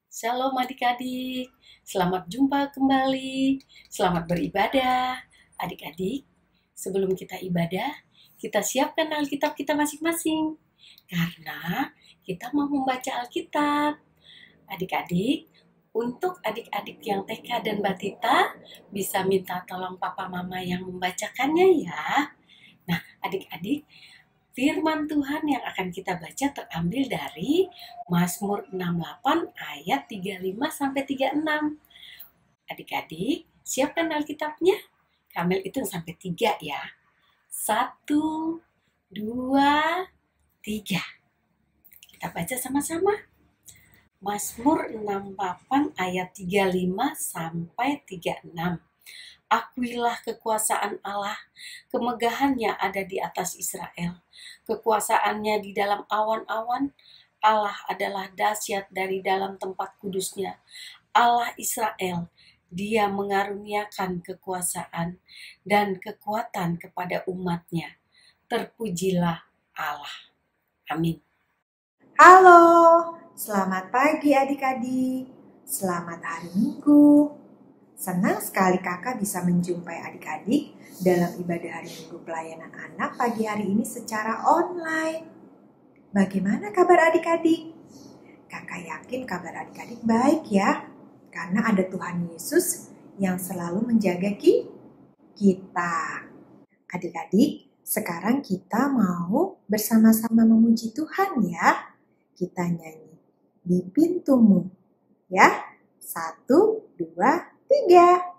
Shalom adik-adik, selamat jumpa kembali, selamat beribadah. Adik-adik, sebelum kita ibadah, kita siapkan Alkitab kita masing-masing. Karena kita mau membaca Alkitab. Adik-adik, untuk adik-adik yang TK dan Batita, bisa minta tolong papa mama yang membacakannya ya. Nah, adik-adik, firman Tuhan yang akan kita baca terambil dari Mazmur 68 ayat 35 sampai 36. Adik-adik, siapkan Alkitabnya. Kamil hitung sampai 3 ya. 1, 2, 3. Kita baca sama-sama. Mazmur 68 ayat 35 sampai 36. Akuilah kekuasaan Allah, kemegahannya ada di atas Israel. Kekuasaannya di dalam awan-awan, Allah adalah dahsyat dari dalam tempat kudusnya. Allah Israel, Dia mengaruniakan kekuasaan dan kekuatan kepada umatnya. Terpujilah Allah. Amin. Halo, selamat pagi adik-adik. Selamat hari Minggu. Senang sekali kakak bisa menjumpai adik-adik dalam ibadah hari Minggu pelayanan anak pagi hari ini secara online. Bagaimana kabar adik-adik? Kakak yakin kabar adik-adik baik ya, karena ada Tuhan Yesus yang selalu menjaga kita. Adik-adik, sekarang kita mau bersama-sama memuji Tuhan ya. Kita nyanyi di pintumu ya. 1, 2, 3.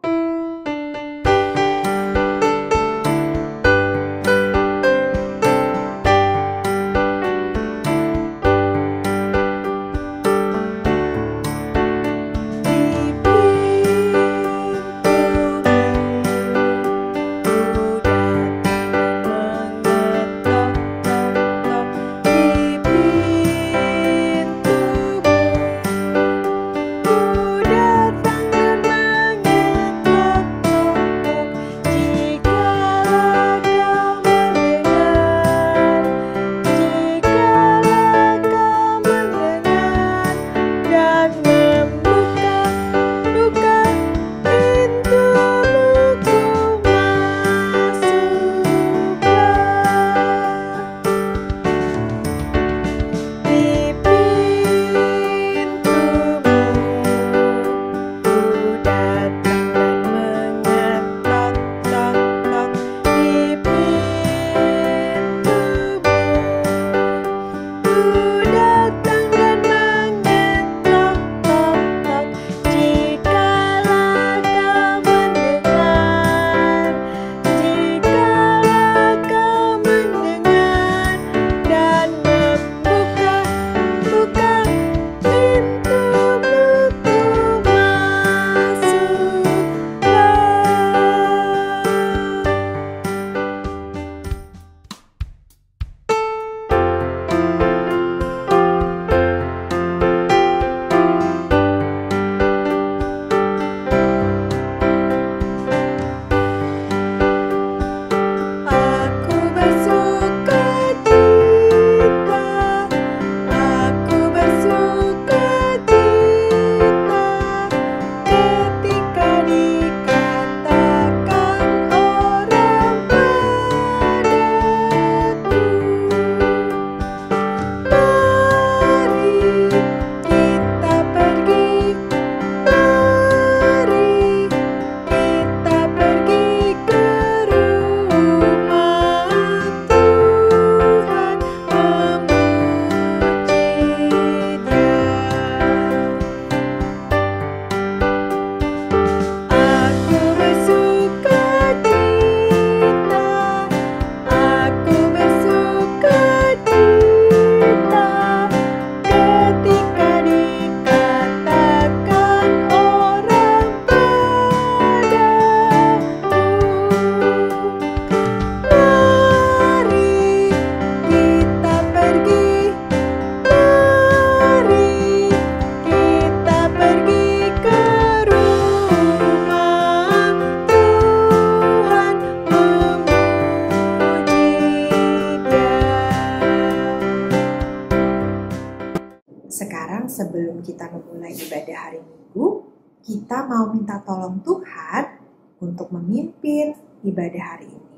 sekarang sebelum kita memulai ibadah hari Minggu, kita mau minta tolong Tuhan untuk memimpin ibadah hari ini.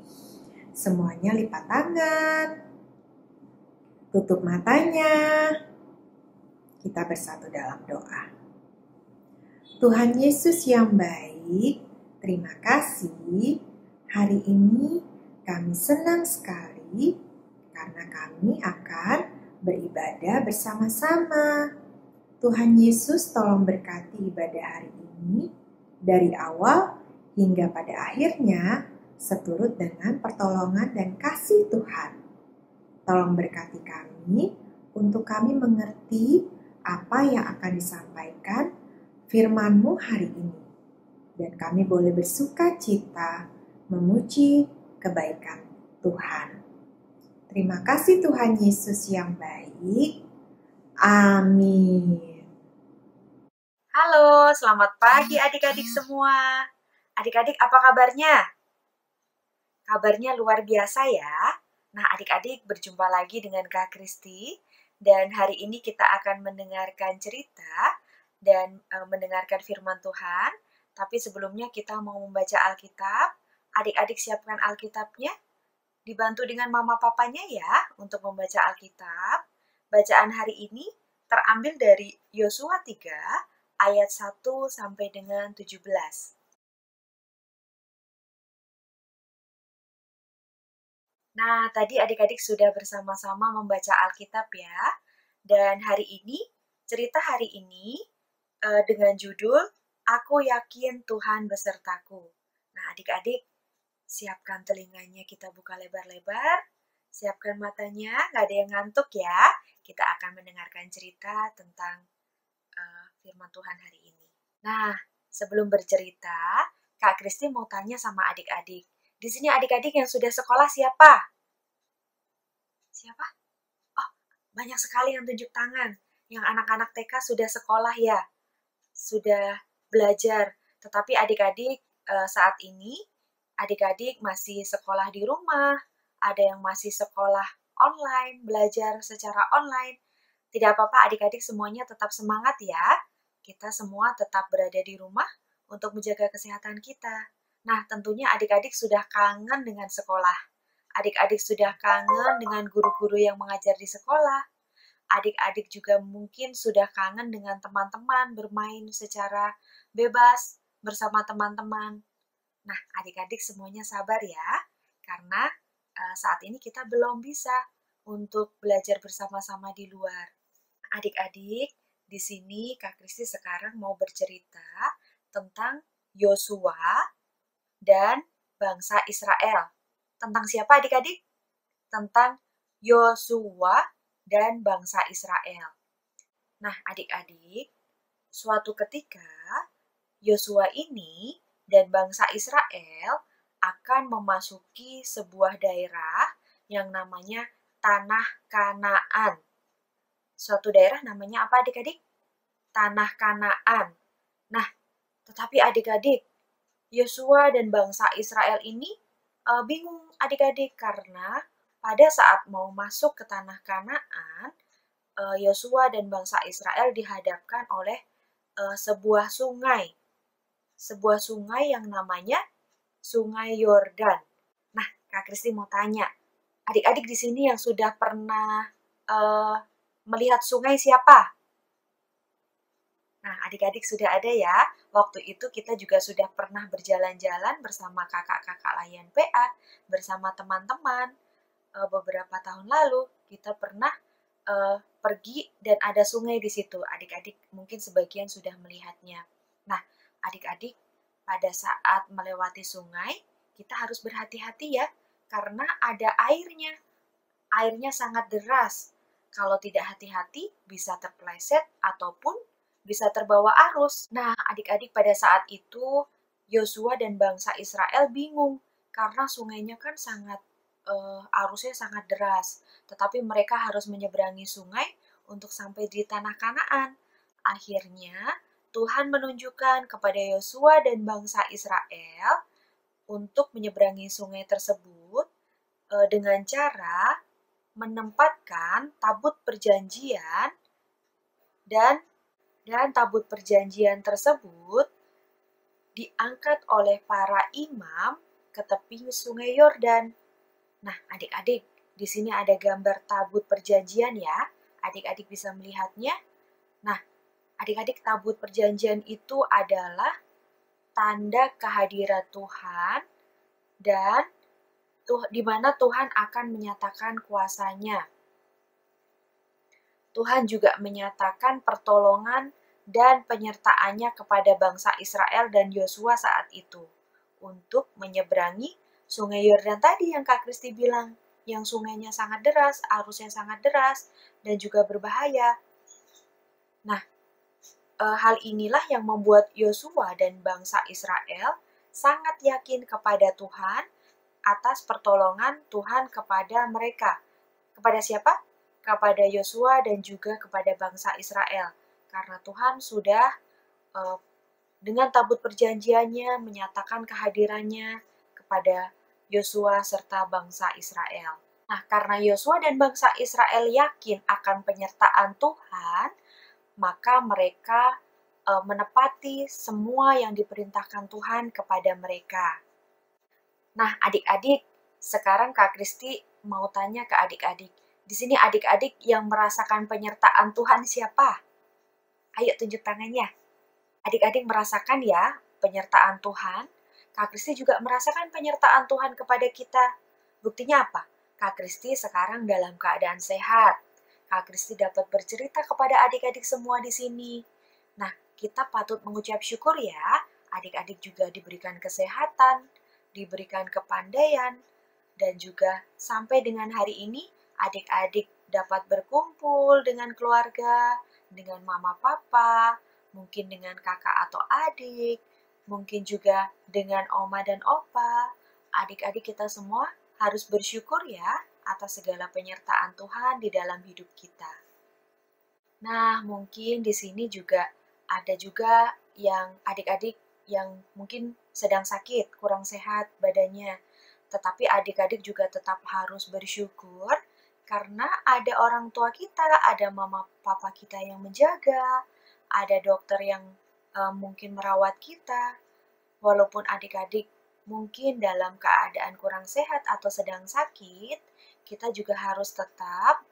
Semuanya lipat tangan, tutup matanya, kita bersatu dalam doa. Tuhan Yesus yang baik, terima kasih. Hari ini kami senang sekali karena kami akan beribadah bersama-sama. Tuhan Yesus tolong berkati ibadah hari ini dari awal hingga pada akhirnya seturut dengan pertolongan dan kasih Tuhan. Tolong berkati kami untuk kami mengerti apa yang akan disampaikan firman-Mu hari ini. Dan kami boleh bersuka cita memuji kebaikan Tuhan. Terima kasih Tuhan Yesus yang baik. Amin. Halo, selamat pagi adik-adik semua. Adik-adik apa kabarnya? Kabarnya luar biasa ya. Nah, adik-adik berjumpa lagi dengan Kak Kristi. Dan hari ini kita akan mendengarkan cerita dan mendengarkan firman Tuhan. Tapi sebelumnya kita mau membaca Alkitab. Adik-adik siapkan Alkitabnya. Dibantu dengan mama papanya ya untuk membaca Alkitab. Bacaan hari ini terambil dari Yosua 3 ayat 1 sampai dengan 17. Nah, tadi adik-adik sudah bersama-sama membaca Alkitab ya. Dan hari ini, cerita hari ini dengan judul Aku Yakin Tuhan Besertaku. Nah, adik-adik siapkan telinganya, kita buka lebar-lebar. Siapkan matanya, nggak ada yang ngantuk ya. Kita akan mendengarkan cerita tentang firman Tuhan hari ini. Nah, sebelum bercerita, Kak Kristi mau tanya sama adik-adik. Di sini adik-adik yang sudah sekolah siapa? Siapa? Oh, banyak sekali yang tunjuk tangan. Yang anak-anak TK sudah sekolah ya, sudah belajar. Tetapi adik-adik saat ini, adik-adik masih sekolah di rumah, ada yang masih sekolah online, belajar secara online. Tidak apa-apa adik-adik semuanya tetap semangat ya. Kita semua tetap berada di rumah untuk menjaga kesehatan kita. Nah, tentunya adik-adik sudah kangen dengan sekolah. Adik-adik sudah kangen dengan guru-guru yang mengajar di sekolah. Adik-adik juga mungkin sudah kangen dengan teman-teman bermain secara bebas bersama teman-teman. Nah, adik-adik semuanya sabar ya, karena saat ini kita belum bisa untuk belajar bersama-sama di luar. Adik-adik, di sini Kak Kristi sekarang mau bercerita tentang Yosua dan bangsa Israel. Tentang siapa adik-adik? Tentang Yosua dan bangsa Israel. Nah, adik-adik, suatu ketika Yosua ini dan bangsa Israel akan memasuki sebuah daerah yang namanya Tanah Kanaan. Suatu daerah namanya apa adik-adik? Tanah Kanaan. Nah, tetapi adik-adik, Yosua dan bangsa Israel ini bingung adik-adik karena pada saat mau masuk ke Tanah Kanaan, Yosua dan bangsa Israel dihadapkan oleh sebuah sungai. Sebuah sungai yang namanya Sungai Yordan. Nah, Kak Kristi mau tanya, adik-adik di sini yang sudah pernah melihat sungai siapa? Nah, adik-adik sudah ada ya. Waktu itu kita juga sudah pernah berjalan-jalan bersama kakak-kakak layan PA, bersama teman-teman. Beberapa tahun lalu kita pernah pergi dan ada sungai di situ. Adik-adik mungkin sebagian sudah melihatnya. Nah, adik-adik pada saat melewati sungai, kita harus berhati-hati ya, karena ada airnya. Airnya sangat deras. Kalau tidak hati-hati, bisa terpeleset ataupun bisa terbawa arus. Nah, adik-adik pada saat itu, Yosua dan bangsa Israel bingung, karena sungainya kan arusnya sangat deras. Tetapi mereka harus menyeberangi sungai untuk sampai di Tanah Kanaan. Akhirnya, Tuhan menunjukkan kepada Yosua dan bangsa Israel untuk menyeberangi sungai tersebut dengan cara menempatkan tabut perjanjian dan tabut perjanjian tersebut diangkat oleh para imam ke tepi sungai Yordan. Nah, adik-adik, di sini ada gambar tabut perjanjian ya. Adik-adik bisa melihatnya. Nah, adik-adik, tabut perjanjian itu adalah tanda kehadiran Tuhan dan di mana Tuhan akan menyatakan kuasanya. Tuhan juga menyatakan pertolongan dan penyertaannya kepada bangsa Israel dan Yosua saat itu untuk menyeberangi sungai Yordan tadi yang Kak Kristi bilang, yang sungainya sangat deras, arusnya sangat deras, dan juga berbahaya. Nah, hal inilah yang membuat Yosua dan bangsa Israel sangat yakin kepada Tuhan atas pertolongan Tuhan kepada mereka. Kepada siapa? Kepada Yosua dan juga kepada bangsa Israel. Karena Tuhan sudah dengan tabut perjanjiannya menyatakan kehadirannya kepada Yosua serta bangsa Israel. Nah, karena Yosua dan bangsa Israel yakin akan penyertaan Tuhan, maka mereka menepati semua yang diperintahkan Tuhan kepada mereka. Nah, adik-adik, sekarang Kak Kristi mau tanya ke adik-adik. Di sini adik-adik yang merasakan penyertaan Tuhan siapa? Ayo tunjuk tangannya. Adik-adik merasakan ya penyertaan Tuhan. Kak Kristi juga merasakan penyertaan Tuhan kepada kita. Buktinya apa? Kak Kristi sekarang dalam keadaan sehat. Kak Kristi dapat bercerita kepada adik-adik semua di sini. Nah, kita patut mengucap syukur ya. Adik-adik juga diberikan kesehatan, diberikan kepandaian, dan juga sampai dengan hari ini adik-adik dapat berkumpul dengan keluarga, dengan mama papa, mungkin dengan kakak atau adik, mungkin juga dengan oma dan opa. Adik-adik kita semua harus bersyukur ya atas segala penyertaan Tuhan di dalam hidup kita. Nah, mungkin di sini juga ada juga yang adik-adik yang mungkin sedang sakit, kurang sehat badannya. Tetapi adik-adik juga tetap harus bersyukur karena ada orang tua kita, ada mama papa kita yang menjaga, ada dokter yang mungkin merawat kita. Walaupun adik-adik mungkin dalam keadaan kurang sehat atau sedang sakit, kita juga harus tetap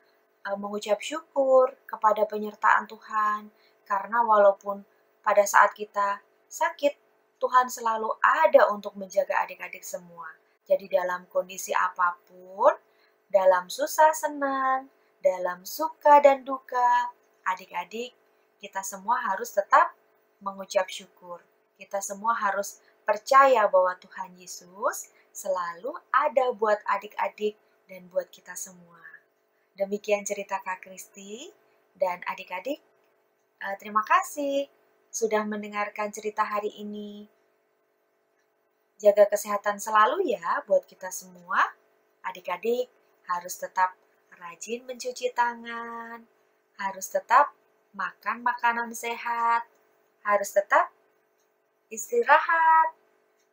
mengucap syukur kepada penyertaan Tuhan. Karena walaupun pada saat kita sakit, Tuhan selalu ada untuk menjaga adik-adik semua. Jadi dalam kondisi apapun, dalam susah senang, dalam suka dan duka, adik-adik kita semua harus tetap mengucap syukur. Kita semua harus percaya bahwa Tuhan Yesus selalu ada buat adik-adik dan buat kita semua. Demikian cerita Kak Kristi dan adik-adik. Terima kasih sudah mendengarkan cerita hari ini. Jaga kesehatan selalu ya buat kita semua. Adik-adik harus tetap rajin mencuci tangan, harus tetap makan makanan sehat, harus tetap istirahat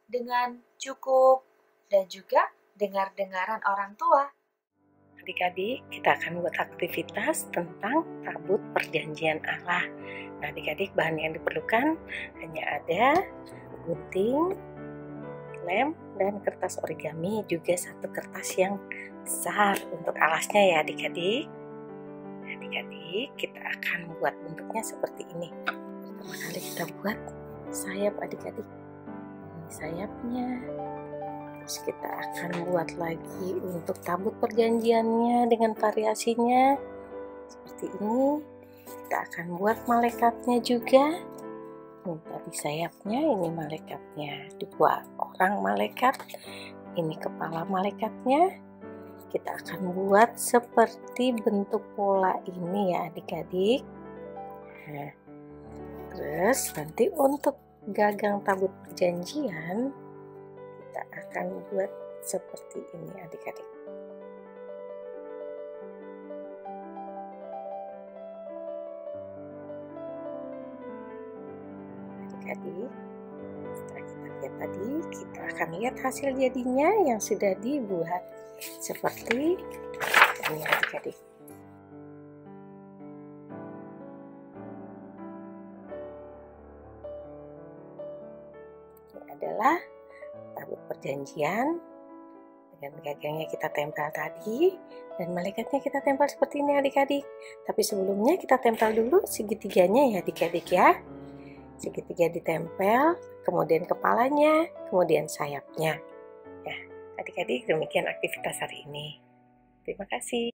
dengan cukup, dan juga dengar-dengaran orang tua. Adik-adik, kita akan buat aktivitas tentang tabut perjanjian Allah. Nah, adik-adik, bahan yang diperlukan hanya ada gunting, lem, dan kertas origami, juga satu kertas yang besar untuk alasnya ya adik-adik. Adik-adik, kita akan buat bentuknya seperti ini. Pertama kali kita buat sayap adik-adik. Ini sayapnya. Terus kita akan buat lagi untuk tabut perjanjiannya dengan variasinya seperti ini. Kita akan buat malaikatnya juga. Ini tadi sayapnya, ini malaikatnya. Dua orang malaikat. Ini kepala malaikatnya. Kita akan buat seperti bentuk pola ini ya adik-adik. Nah, terus nanti untuk gagang tabut perjanjian kita akan buat seperti ini adik-adik. Adik-adik, setelah kita lihat tadi, kita akan lihat hasil jadinya yang sudah dibuat seperti ini adik-adik. adalah tabut perjanjian. Dengan gagangnya kita tempel tadi, dan malaikatnya kita tempel seperti ini adik-adik. Tapi sebelumnya kita tempel dulu segitiganya ya adik-adik ya. Segitiga ditempel, kemudian kepalanya, kemudian sayapnya. Ya, adik-adik demikian aktivitas hari ini. Terima kasih.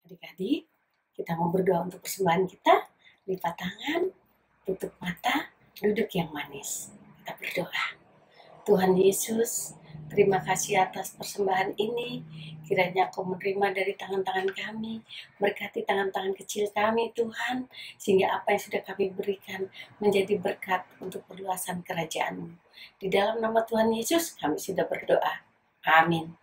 Adik-adik, kita mau berdoa untuk persembahan kita. Lipat tangan, tutup mata, duduk yang manis. Kita berdoa. Tuhan Yesus, terima kasih atas persembahan ini. Kiranya Kau menerima dari tangan-tangan kami, berkati tangan-tangan kecil kami Tuhan, sehingga apa yang sudah kami berikan menjadi berkat untuk perluasan kerajaan-Mu. Di dalam nama Tuhan Yesus kami sudah berdoa. Amin.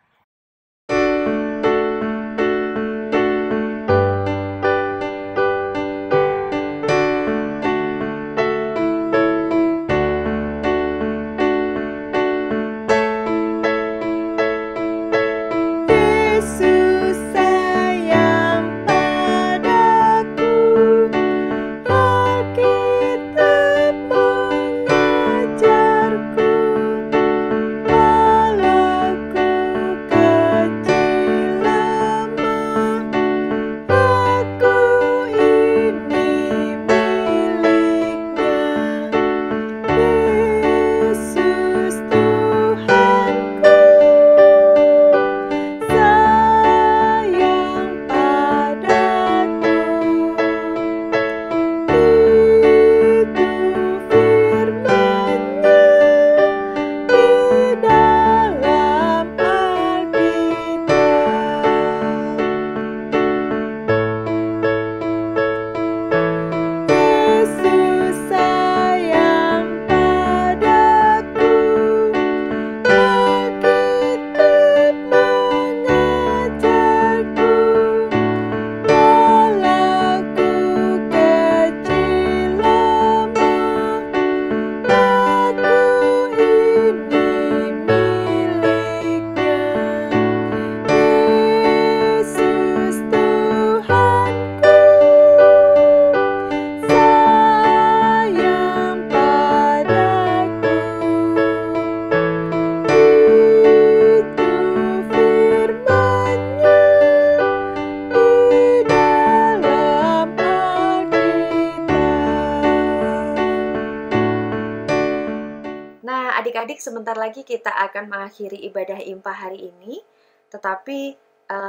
adik-adik sebentar lagi kita akan mengakhiri ibadah IMPA hari ini, tetapi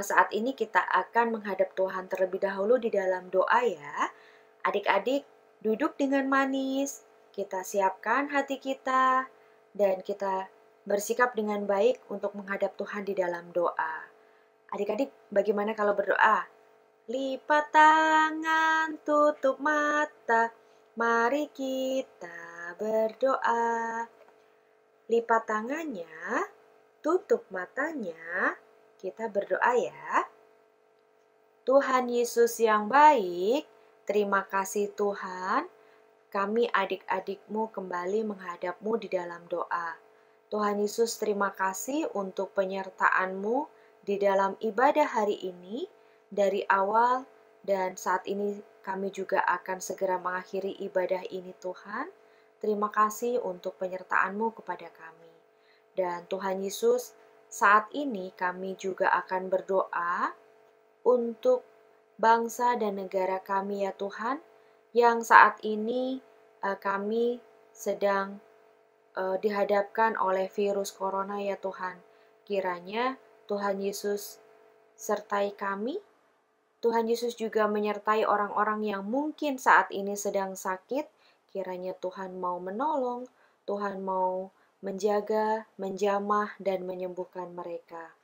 saat ini kita akan menghadap Tuhan terlebih dahulu di dalam doa ya. Adik-adik duduk dengan manis, kita siapkan hati kita, dan kita bersikap dengan baik untuk menghadap Tuhan di dalam doa. Adik-adik bagaimana kalau berdoa? Lipat tangan, tutup mata, mari kita berdoa. Lipat tangannya, tutup matanya, kita berdoa ya. Tuhan Yesus yang baik, terima kasih Tuhan, kami adik-adikmu kembali menghadapmu di dalam doa. Tuhan Yesus terima kasih untuk penyertaan-Mu di dalam ibadah hari ini, dari awal dan saat ini kami juga akan segera mengakhiri ibadah ini Tuhan. Terima kasih untuk penyertaan-Mu kepada kami. Dan Tuhan Yesus, saat ini kami juga akan berdoa untuk bangsa dan negara kami ya Tuhan, yang saat ini kami sedang dihadapkan oleh virus corona ya Tuhan. Kiranya Tuhan Yesus sertai kami. Tuhan Yesus juga menyertai orang-orang yang mungkin saat ini sedang sakit. Kiranya Tuhan mau menolong, Tuhan mau menjaga, menjamah, dan menyembuhkan mereka.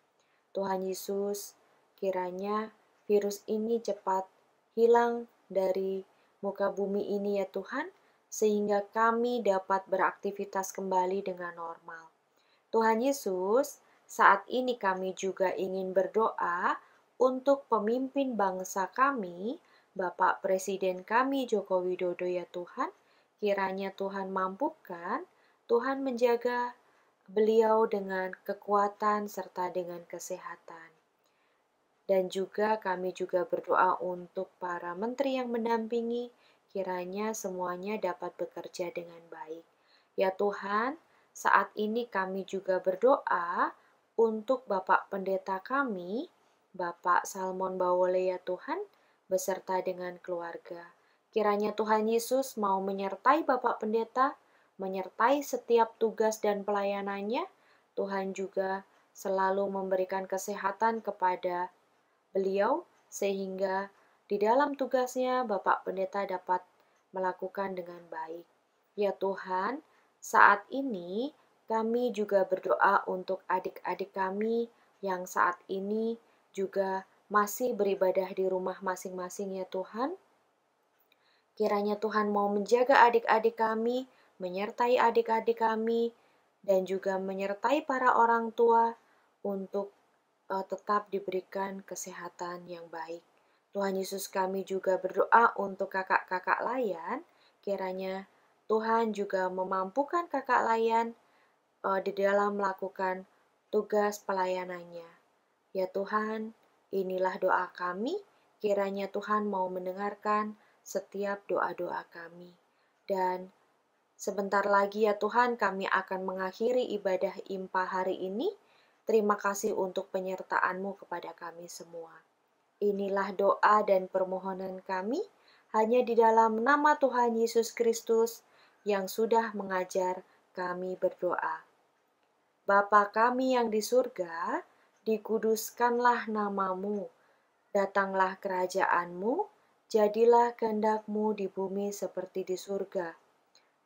Tuhan Yesus, kiranya virus ini cepat hilang dari muka bumi ini ya Tuhan, sehingga kami dapat beraktivitas kembali dengan normal. Tuhan Yesus, saat ini kami juga ingin berdoa untuk pemimpin bangsa kami, Bapak Presiden kami Joko Widodo ya Tuhan, kiranya Tuhan mampukan, Tuhan menjaga beliau dengan kekuatan serta dengan kesehatan. Dan juga kami juga berdoa untuk para menteri yang mendampingi, kiranya semuanya dapat bekerja dengan baik. Ya Tuhan, saat ini kami juga berdoa untuk Bapak Pendeta kami, Bapak Salmon Bawole ya Tuhan, beserta dengan keluarga. Kiranya Tuhan Yesus mau menyertai Bapak Pendeta, menyertai setiap tugas dan pelayanannya. Tuhan juga selalu memberikan kesehatan kepada beliau, sehingga di dalam tugasnya Bapak Pendeta dapat melakukan dengan baik. Ya Tuhan, saat ini kami juga berdoa untuk adik-adik kami yang saat ini juga masih beribadah di rumah masing-masing ya Tuhan. Kiranya Tuhan mau menjaga adik-adik kami, menyertai adik-adik kami, dan juga menyertai para orang tua untuk tetap diberikan kesehatan yang baik. Tuhan Yesus, kami juga berdoa untuk kakak-kakak layan, kiranya Tuhan juga memampukan kakak layan di dalam melakukan tugas pelayanannya. Ya Tuhan, inilah doa kami, kiranya Tuhan mau mendengarkan setiap doa-doa kami. Dan sebentar lagi ya Tuhan, kami akan mengakhiri ibadah IMPA hari ini. Terima kasih untuk penyertaan-Mu kepada kami semua. Inilah doa dan permohonan kami, hanya di dalam nama Tuhan Yesus Kristus yang sudah mengajar kami berdoa. Bapa kami yang di surga, dikuduskanlah nama-Mu. Datanglah kerajaan-Mu, jadilah kehendak-Mu di bumi seperti di surga.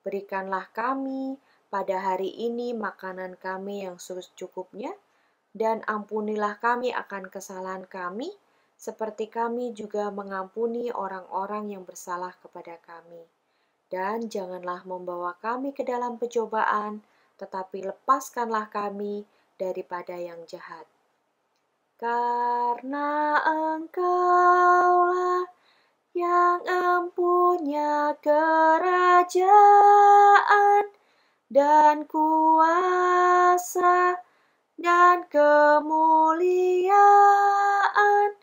Berikanlah kami pada hari ini makanan kami yang secukupnya, dan ampunilah kami akan kesalahan kami, seperti kami juga mengampuni orang-orang yang bersalah kepada kami. Dan janganlah membawa kami ke dalam pencobaan, tetapi lepaskanlah kami daripada yang jahat. Karena Engkaulah yang empunya kerajaan dan kuasa dan kemuliaan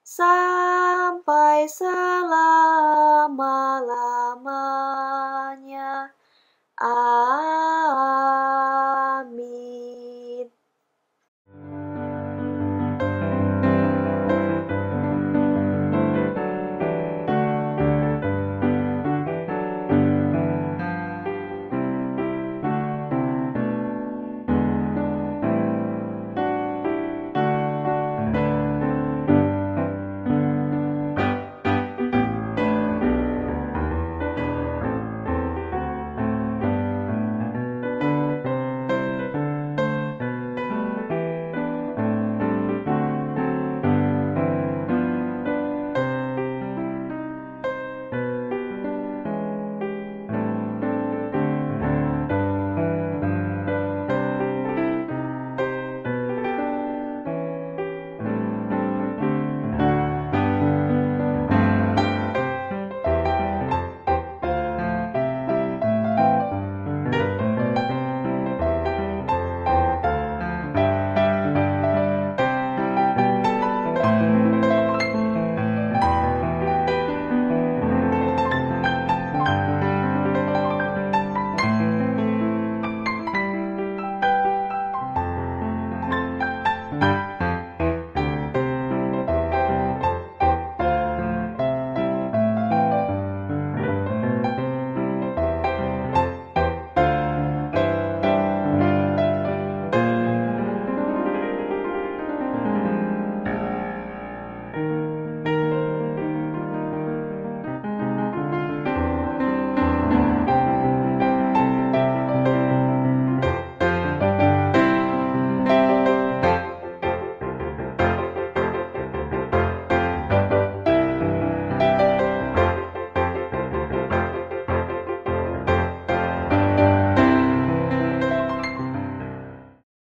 sampai selama-lamanya.